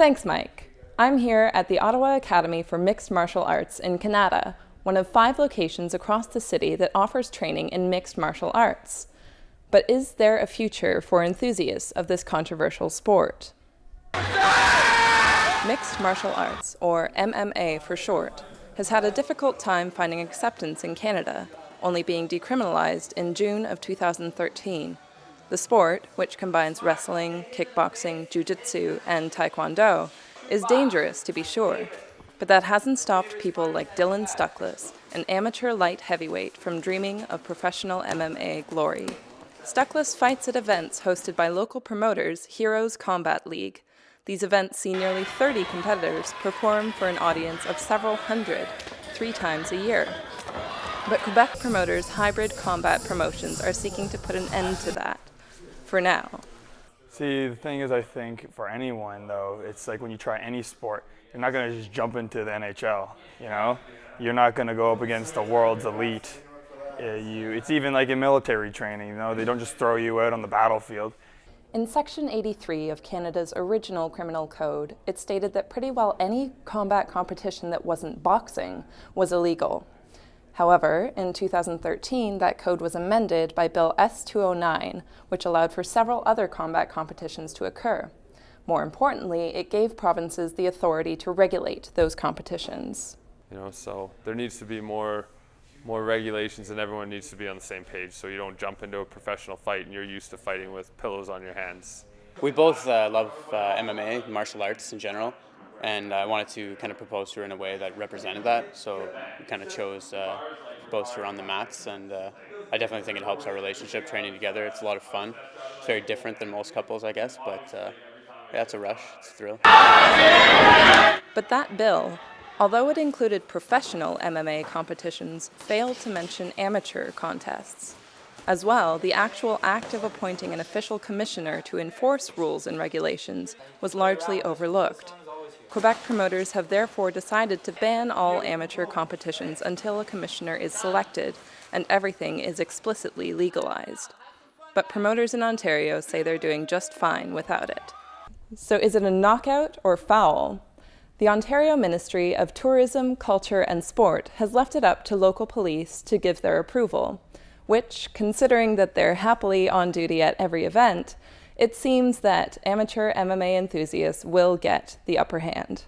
Thanks, Mike. I'm here at the Ottawa Academy for Mixed Martial Arts in Canada, one of 5 locations across the city that offers training in mixed martial arts. But is there a future for enthusiasts of this controversial sport? Mixed martial arts, or MMA for short, has had a difficult time finding acceptance in Canada, only being decriminalized in June of 2013. The sport, which combines wrestling, kickboxing, jiu-jitsu, and taekwondo, is dangerous to be sure, but that hasn't stopped people like Dylan Stuckless, an amateur light heavyweight, from dreaming of professional MMA glory. Stuckless fights at events hosted by local promoters Heroes Combat League. These events see nearly 30 competitors perform for an audience of several hundred, 3 times a year. But Quebec promoters Hybrid Combat Promotions are seeking to put an end to that, for now. See, the thing is, I think for anyone though, it's like when you try any sport, you're not going to just jump into the NHL, you know? You're not going to go up against the world's elite. It's even like in military training, you know? They don't just throw you out on the battlefield. In Section 83 of Canada's original criminal code, it stated that pretty well any combat competition that wasn't boxing was illegal. However, in 2013, that code was amended by Bill S-209, which allowed for several other combat competitions to occur. More importantly, it gave provinces the authority to regulate those competitions. So there needs to be more regulations, and everyone needs to be on the same page, so you don't jump into a professional fight and you're used to fighting with pillows on your hands. We both love MMA, martial arts in general, and I wanted to kind of propose to her in a way that represented that, so we kind of chose both her on the mats, and I definitely think it helps our relationship training together. It's a lot of fun. It's very different than most couples, I guess, but yeah, it's a rush, it's a thrill. But that bill, although it included professional MMA competitions, failed to mention amateur contests. As well, the actual act of appointing an official commissioner to enforce rules and regulations was largely overlooked. Quebec promoters have therefore decided to ban all amateur competitions until a commissioner is selected and everything is explicitly legalized. But promoters in Ontario say they're doing just fine without it. So is it a knockout or foul? The Ontario Ministry of Tourism, Culture and Sport has left it up to local police to give their approval, which, considering that they're happily on duty at every event, it seems that amateur MMA enthusiasts will get the upper hand.